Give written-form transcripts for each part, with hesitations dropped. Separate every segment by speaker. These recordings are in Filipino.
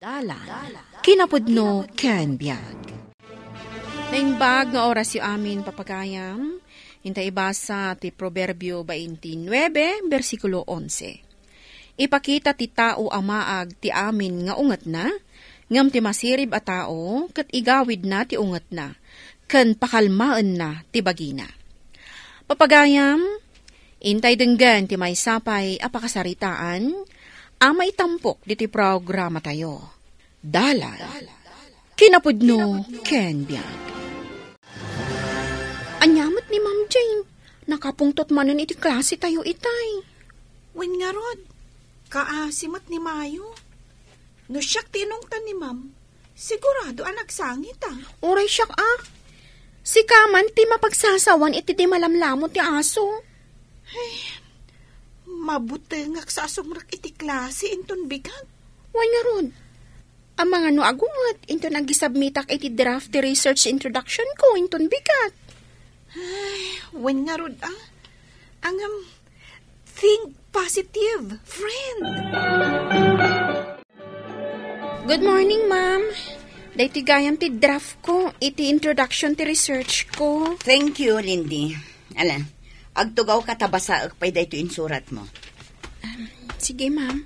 Speaker 1: Dalan, kinapudno ken biag. Naimbag nga oras yu amin papagayam, hintay ibasa ti Proverbio 29, versikulo 11. Ipakita ti tao amaag ti amin nga unget na, ngam ti masirib a tao, ket igawid na ti unget na, ken pakalmaan na ti bagina. Papagayam, hintay denggan ti may sapay a pakasaritaan, ama itampok diti programa tayo. Dalan, kinapudno ken biag. Anyamat ni Ma'am Jane, nakapungtot manen iti klase tayo itay.
Speaker 2: Wen nga rod, kaasimat ni Mayo. No siyak tinungtan ni Ma'am, sigurado anak sangit
Speaker 1: Oray siyak Si Kaman ti mapagsasawan iti di malamlamot ti aso.
Speaker 2: Ay, mabuti nga sa asumrak iti klase inton bigat.
Speaker 1: Wan nga rod, ang mga no agungat inton nagisabmitak iti draft ti research introduction ko inton bigat.
Speaker 2: Ay, wen nga rod think positive, friend.
Speaker 1: Good morning, ma'am. Dayti gayam ti draft ko, iti introduction ti research ko.
Speaker 3: Thank you, Lindy. Alan, agtugaw ka tabasa pay dayto insurat mo.
Speaker 1: Sige, ma'am.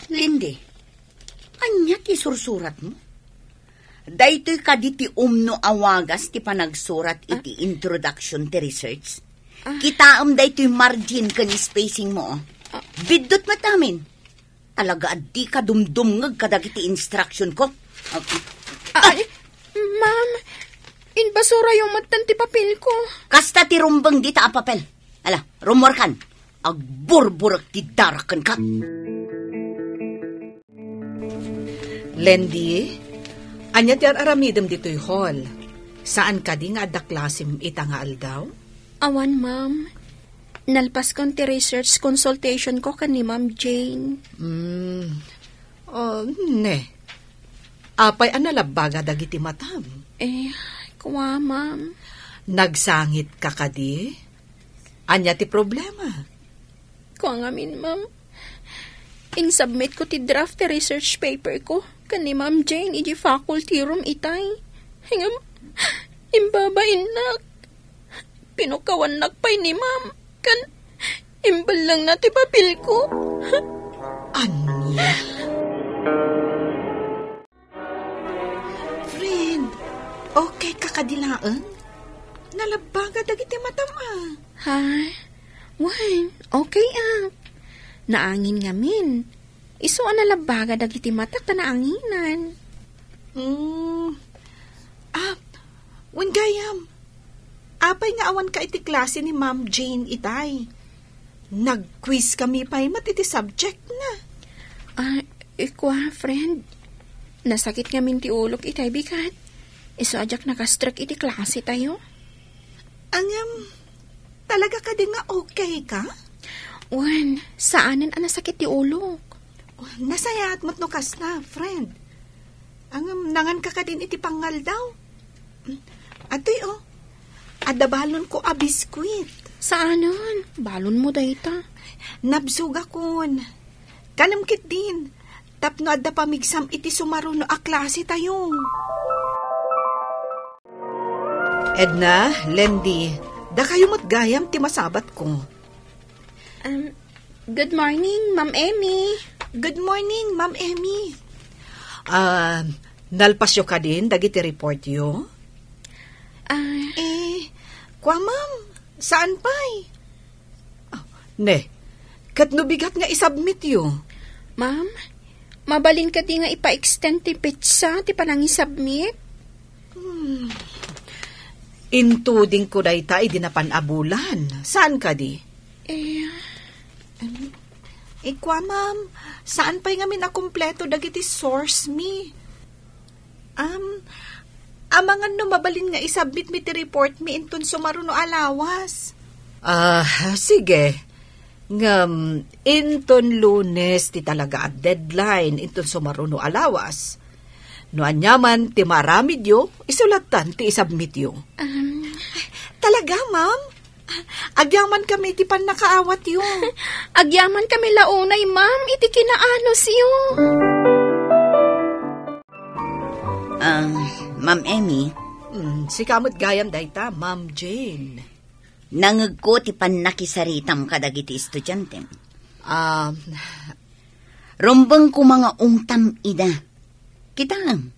Speaker 3: Lindy, anya ti sursurat mo? Daytoy kaditi umno awagas ti panagsurat iti introduction ti research. Kitaam daytoy margin ken spacing mo. Biddot matamin. Talaga addi ka dumdumngeg kadagiti instruction ko.
Speaker 1: Ma'am, inbasura yung matan ti papel ko.
Speaker 3: Kasta ti rumbang di ta papel. Ala, rumor kan. Agburburak ti darakan ka.
Speaker 2: Lendi, anya ti aramidem dito'y hall. Saan ka di nga adda klasim ita nga aldaw?
Speaker 1: Awan, ma'am. Nalpas kon ti research consultation ko kan ni Ma'am Jane.
Speaker 2: Ne. Apay analabaga dagiti matam.
Speaker 1: Kuwa, ma'am.
Speaker 2: Nagsangit ka kadi? Anya ti problema?
Speaker 1: Kuwa ngamin, ma'am. In-submit ko ti draft ti research paper ko kan ni Ma'am Jane iji faculty room itay. Hingam, imbabain nak. Pinukawan nakpay ni Ma'am. Kan, imbal lang na ti papel ko.
Speaker 2: Anya? Friend, okay ka kadilaan? Nalabaga dagiti matama.
Speaker 1: Hay, wan, okay Naangin ngamin. Iso nalabaga dagiti matak ta naanginan.
Speaker 2: Wen gayam. Apay nga awan ka iti klase ni Ma'am Jane itay. Nag-quiz kami pa'y mat iti subject na.
Speaker 1: Ikwa, friend. Nasakit ngamin ti ulok itay bigat. Iso ajak nakastrek iti klase tayo.
Speaker 2: Talaga ka din nga okay ka?
Speaker 1: Wan, saanan nasakit ti ulok?
Speaker 2: Nasayat mo't nukas na, friend. Nangan ka din iti pangal daw. Atoy, adabalon ko a biskwit.
Speaker 1: Saanan? Balon mo dayta?
Speaker 2: Nabsuga kon. Kanamkit din. Tapno adda pamigsam iti sumaruno a klase tayo. Edna, Lendi, da kayo mo't gayam ti masabat ko.
Speaker 1: Good morning, Ma'am Emmy.
Speaker 2: Good morning, Ma'am Emmy. Nalpasyo ka din, dagiti report yo? Kwa ma'am, saan pa'y? Kat nubigat nga isubmit yo.
Speaker 1: Ma'am, mabalin ka di nga ipa-extend ti pizza, ti panangisubmit?
Speaker 2: Intuding ko day ta, idinapanabulan. Saan ka di? Kwa ma'am, saan pa'y ngamin akumpleto dagiti source me? Amangan no mabalin nga isubmit mi ti report mi inton sumaruno alawas. Sige. Inton Lunes ti talaga at deadline inton sumaruno alawas. No anyaman ti maramid yo, isulatan ti isubmit yo.
Speaker 1: Ay,
Speaker 2: talaga, ma'am? Agyaman kami iti pan nakaawat yun.
Speaker 1: Agyaman kami launay, ma'am, iti kinaanos yun.
Speaker 3: Ma'am Emmy,
Speaker 2: Si kamot gayam dayta, Ma'am Jane.
Speaker 3: nangag ko ti pan nakisaritam kadagiti estudyante. Rumbang ko mga ungtam ida. Kita lang,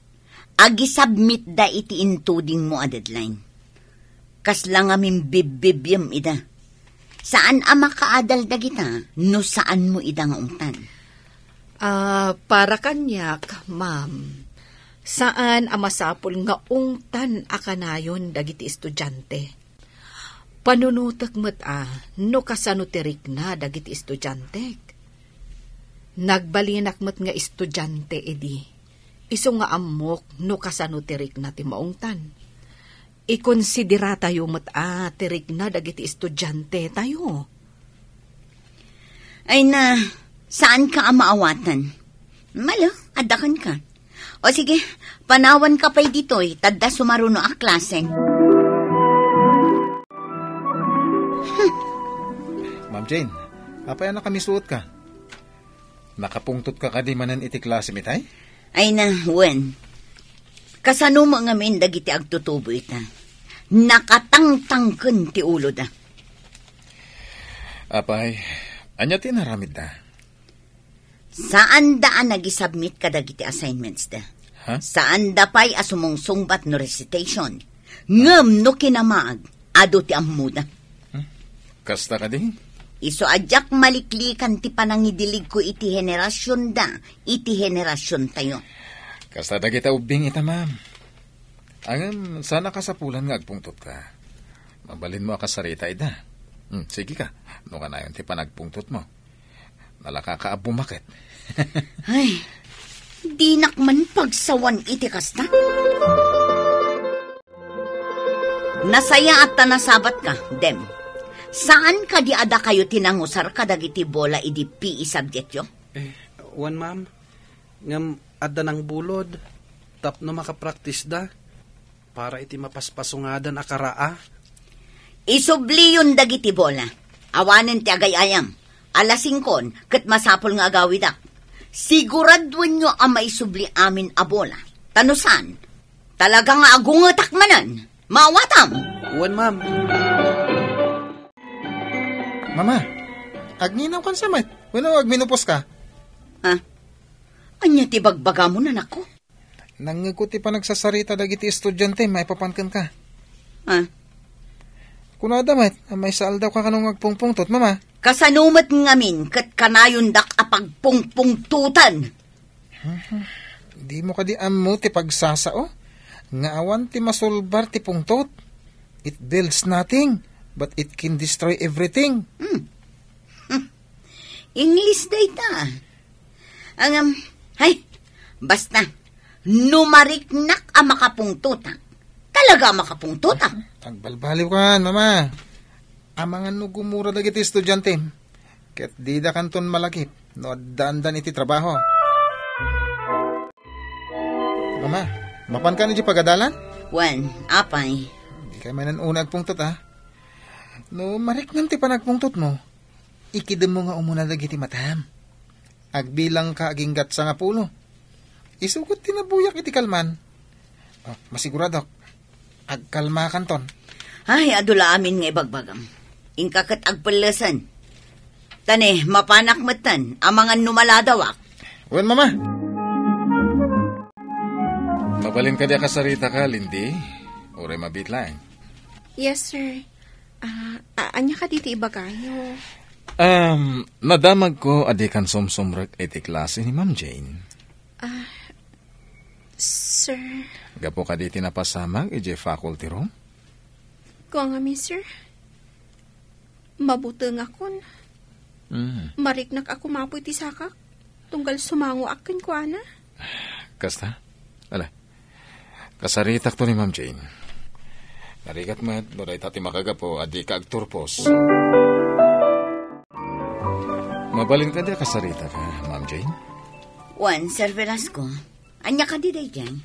Speaker 3: agi-submit da iti intuding mo a deadline. Kas lang amin bibibyam ida. Saan ama kaadal da kita, no saan mo ida nga ungtan?
Speaker 2: Para kanyak, ma'am. Saan amasapol nga ungtan akanayon dagiti estudyante? Panunutak met no kasano tirik na dagiti estudyante. Nagbalinak met nga estudyante edi. Iso nga amok no kasano tirik na ti maungtan. Ikonsidera tayo met tirik na dagiti estudyante tayo.
Speaker 3: Ay na, saan ka amaawatan? Malo, adakan ka. O sige, panawan ka pa'y dito'y, tadda sumaruno a klase.
Speaker 4: Ma'am Jane, apay na kami suot ka? Nakapungtot ka kadi manan iti klase mitay?
Speaker 3: Ay na, Wen. Kasano mo nga min dagiti agtutubo ita. Nakatangtangken ti ulo da.
Speaker 4: Apay, anya tinaramid da?
Speaker 3: Saan daan nag-submit ka dagiti assignments da?
Speaker 4: Ha?
Speaker 3: Saan da pa'y asumungsungbat no recitation? Ngem no kinamaag, ado ti ammuda.
Speaker 4: Kasta ka di?
Speaker 3: Iso adyak maliklikan ti panangidilig ko iti henerasyon da, iti henerasyon tayo.
Speaker 4: Kasta da kita ubing ita, ma'am. Angam, sana kasapulan nga agpungtot ka. Mabalin mo akasarita ida. Sige ka, no ka na yun ti panagpungtot mo. Nalakakaabbumakit.
Speaker 3: Ay, di nakman pagsawan iti kasta. Nasaya at tanasabat ka, Dem. Saan ka di ada kayo tinangusar ka dagiti bola idi PE subject yo?
Speaker 5: Wan ma'am, ngam adda ng bulod, tapno makapractice da, para iti mapaspasungadan akaraa.
Speaker 3: Isubli yun dagiti bola. Awanen ti agay-ayam. Alasingkon, kat masapol nga agawidak. Siguradwan nyo ang maisubli amin a bola. Tanusan, talagang agungatak manan. Mawatam!
Speaker 5: Wan ma'am.
Speaker 4: Mama, agninaw kan sa mat. Wano agminupos ka?
Speaker 3: Ha? Anya ti bagbaga mo na nako?
Speaker 4: Nangaguti pa nagsasarita dagiti estudyante, may papankan ka.
Speaker 3: Ha?
Speaker 4: Kunada mat, may saal daw ka kanong agpungpungtot, mama.
Speaker 3: Kasanumat ngamin kat kanayon dak apagpungpungtutan.
Speaker 4: Di mo ka di ammo ti pagsasao. Nga awan ti masulbar ti pungtot. It builds nothing, but it can destroy everything.
Speaker 3: English data. Basta, numariknak ang makapungtutan. Talaga makapungtutan.
Speaker 4: Tagbalbaliw ka, mama. Amangan no gumura dagiti estudyante. Ket di da kanton malakip. No dandan iti trabaho. Mama, mapan ka ni di pagadalan?
Speaker 3: Wan, apay.
Speaker 4: Di ka manan unag pungtot, ha? No mariknan ti panagpungtot mo. Ikidem mo nga umuna dagiti matam. Agbilang ka aginggat sa nga pulo. Isugot tinabuyak iti kalman. Masiguradok. Agkalma kanton.
Speaker 3: Ay, adula amin nga ibagbagam. Ingkakat agpalasan. Tani, mapanak matan, amangan numaladawak.
Speaker 4: Wen, mama. Mabalin ka diya kasarita ka, Lindy. Uray mabitlain.
Speaker 1: Yes, sir. Anya ka diti iba kayo?
Speaker 4: Nadamag ko adikan sumsumrek iti klase ni Ma'am Jane.
Speaker 1: Sir.
Speaker 4: Gapo ka diti napasamag iti faculty room?
Speaker 1: Kung nga, sir. Mabuteng akon. Mariknak ako mapoy ti sakak. Tunggal sumango akin ko, ana.
Speaker 4: Kasta? Ala. Kasaritak to ni Ma'am Jane. Narigat mat, doray tati makagapo, adi ka agturpos. Mabalin ka di kasarita ka, Ma'am Jane?
Speaker 3: Wan, Sir Velasco. Anya ka di day dyan?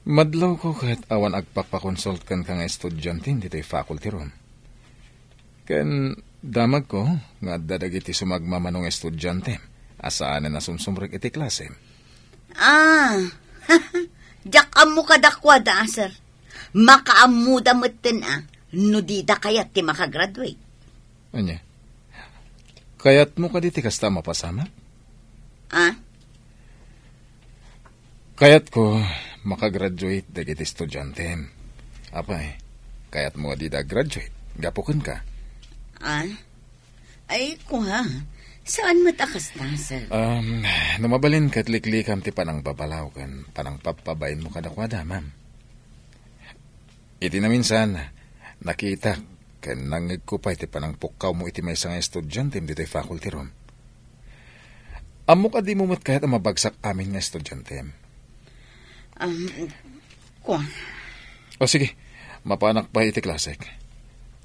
Speaker 4: Madlaw ko kahit awan agpapakonsult kan ka nga estudyante dito'y faculty room. Kan damag ko nga dadagiti sumagmamanong estudyante. Asaan na sumsumrek iti klase.
Speaker 3: Diyak mo kadakwada, sir. Makaamuda moten no di da kayat ti makagraduate.
Speaker 4: Anya? Kayat mo ka diti kasta mapasama? Kayat ko makagraduate dagiti estudyante. Apay, kayat mo di da graduate. Gapukon ka.
Speaker 3: Ay ko ha. Saan matakas na, sir?
Speaker 4: Numabalin kat liklikam ti panang babalaw kan panang papabain mo kadakwada, ma'am. Iti na minsan, nakita kan nangig ko pa iti panang pukaw mo iti may isang estudyante dito ay faculty room. Amo ka di mo mat kahit mabagsak amin nga estudyante.
Speaker 3: Ko.
Speaker 4: O sige, mapanak pa iti klasik.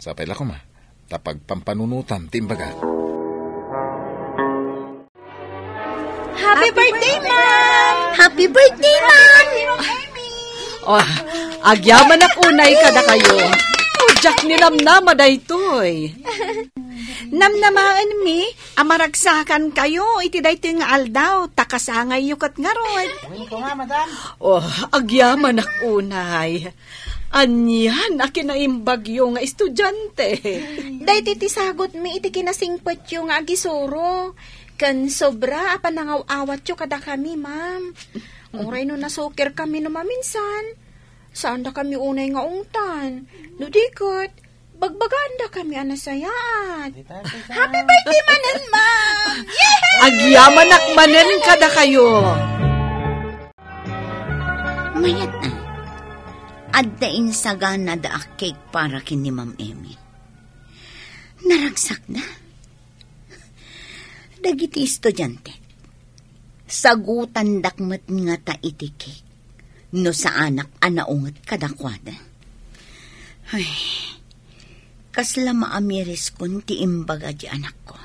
Speaker 4: Sapay la ko ma, tapag pampanunutan timbaga.
Speaker 2: Happy birthday, Ma'am!
Speaker 3: Happy birthday, Ma'am!
Speaker 6: Agyaman na kunay kada kayo. Jack ni namnama da ito'y.
Speaker 2: Namnamaan mi, amaragsakan kayo, iti dayto nga aldaw, takasangay yukat nga rod.
Speaker 6: Agyaman na kunay. Anyan, akinaimbagyo nga estudyante.
Speaker 1: Dahil iti sagot mi iti kinasingpot yung nga agisoro. Kan sobra, apanangaw-awat yung kada kami, ma'am. Oray no nasukir kami no maminsan. Saan da kami unay nga ungtan? Nudikot, bagbagaan da kami anasayaan. Happy birthday manen, ma'am! Yeah!
Speaker 6: Agyaman nakmanen kada kayo.
Speaker 3: Mayat na. Addain sagana da cake para kini Ma'am Emmy. Naragsak na. Dagiti estudyante. Sagutan dakmet nga ta iti cake. No sa anak anaungat kadakwada. Ay, kasla maamiris kun ti imbaga di anak ko.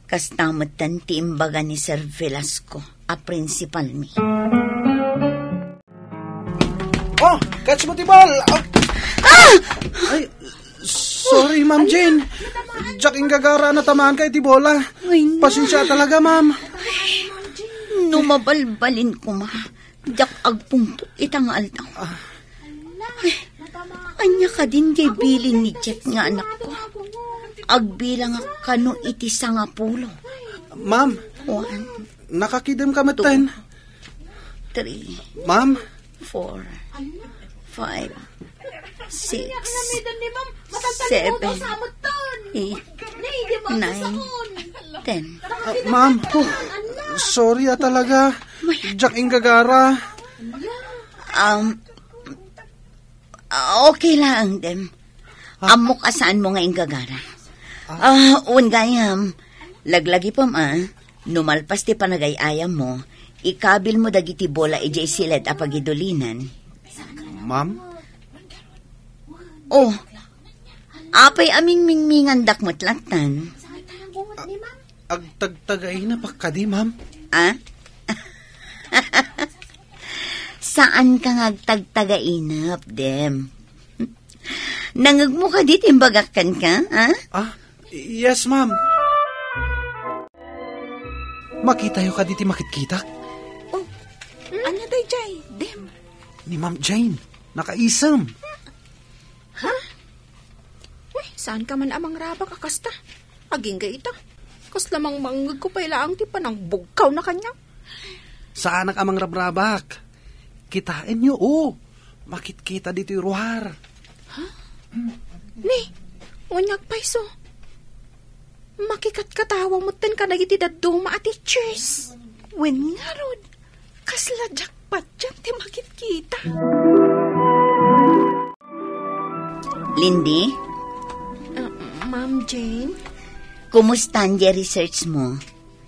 Speaker 3: Kastamatan ti imbaga ni Sir Velasco, a principal mi.
Speaker 5: Oh, catch mo ti ball! Ay, sorry, Ma'am Jane. Jack gagara na tamaan kay ti bola. Pasensya talaga, ma'am.
Speaker 3: Numabalbalin ko, ma. Jack agpungtot itang aldaw. Anya ka din jay bilin ni Jeff nga anak ko. Agbilang kano iti sangapulo.
Speaker 5: Ma'am,
Speaker 3: 1,
Speaker 5: nakakidem ka matan.
Speaker 3: 3,
Speaker 5: Ma'am,
Speaker 3: 4, 5, 6, 7, 8, 9, 10.
Speaker 5: ma'am, sorry talaga. Jack gagara.
Speaker 3: Okay lang, dem. Amok asaan mo nga ingagara. Ungayam, laglagi pa ma, numalpas ti panagayayam mo, ikabil mo dagiti bola ijay silid apagidulinan.
Speaker 5: Ma'am?
Speaker 3: Oh, apay aming mingmingan dakmot latan.
Speaker 5: Agtagtagay na pa ka di, ma'am.
Speaker 3: Saan ka ngagtagtagainap, dem? Nangag mo ka dit, imbagakan ka,
Speaker 5: Yes, ma'am. Makita yung ka diti makitkita?
Speaker 2: Anya day jay, dem?
Speaker 5: Ni Ma'am Jane, nakaisam.
Speaker 1: Uy, saan ka man amang raba kakasta? Aging ita. Kas lamang manggag ko pa ilaang ti panang bugkaw na kanya.
Speaker 5: Saan ang amang rabrabak? Kitain nyo, Makitkita dito yung ruhar.
Speaker 1: Ni, wanyag paiso. Makikatkatawang mutan ka nagiti daduma at teachers.
Speaker 2: Wen nga rod, kasla jackpot dyan ti makitkita.
Speaker 3: Lindy,
Speaker 1: Ma'am Jane?
Speaker 3: kumusta ang research mo?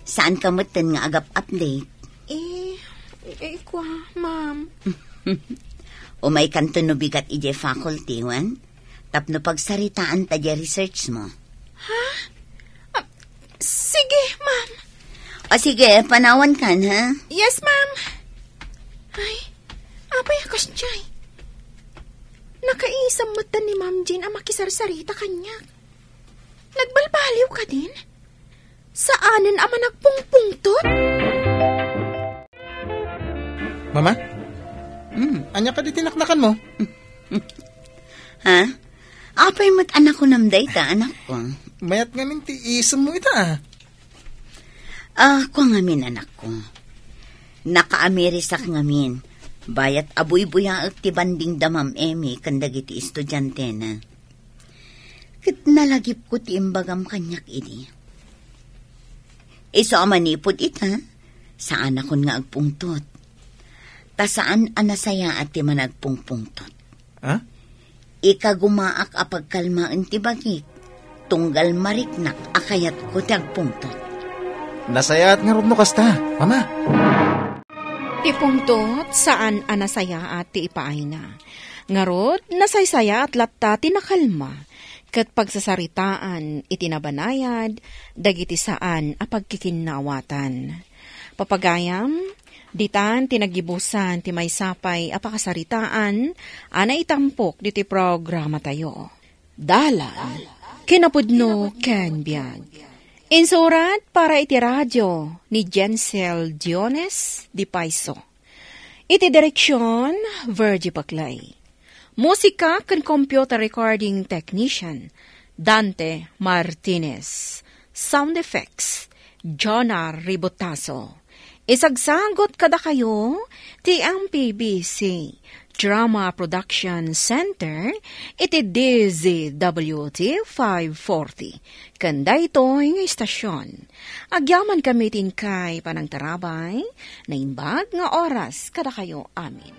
Speaker 3: Saan ka mutan nga agap update?
Speaker 1: Kwa, ma'am.
Speaker 3: Umay kanto no bigat ije faculty, wan? Tapno pagsaritaan ta je research mo.
Speaker 1: Sige, ma'am.
Speaker 3: O sige, panawan kan, ha?
Speaker 1: Yes, ma'am. Ay, apay akas jay. Nakaisang mata ni Ma'am Jane ang makisarsarita kanya. ka din? Saanan ama nagpungpungtot?
Speaker 4: Mama? Anya ka di tinaknakan mo?
Speaker 3: Ha? Apay mo't anak ko namday ta, anak ko.
Speaker 4: Mayat nga minti isam mo ita.
Speaker 3: Ko ngamin, anak ko. Naka-Amerisak ngamin. Bayat abuy-buya at ti banding damam emi kandagiti estudyante na. Kit nalagip ko ti imbagam kanyak ini. Iso amanipod ita, saan akon nga agpungtot. Ta saan anasaya at ti managpungpungtot.
Speaker 4: Ha?
Speaker 3: Ika gumaak apagkalmaan ti bagik, tunggal mariknak akayat ko ti agpungtot.
Speaker 4: Nasayaat nga rod no kasta, Mama.
Speaker 1: Ti pungtot, saan anasaya at ti ipaay na. Ngarod, nasaysaya at latta tinakalma. Kat pagsasaritaan, itinabanayad, dagiti saan apagkikinawatan. Papagayam, ditan tinagibusan ti maysapay apakasaritaan, ana itampok diti programa tayo. Dalan, kinapudno ken biag. Insurat para iti radyo ni Jensel Diones di Paiso. Iti direksyon, Virgie Paclay. Musika ken computer recording technician, Dante Martinez. Sound effects, Jonah Ribotazo. Isagsagot kada kayo, ti ang PBC Drama Production Center, iti DZWT 540. Kanda ito'y istasyon. Agyaman kami tin kay panangtarabay, na imbag nga oras kada kayo amin.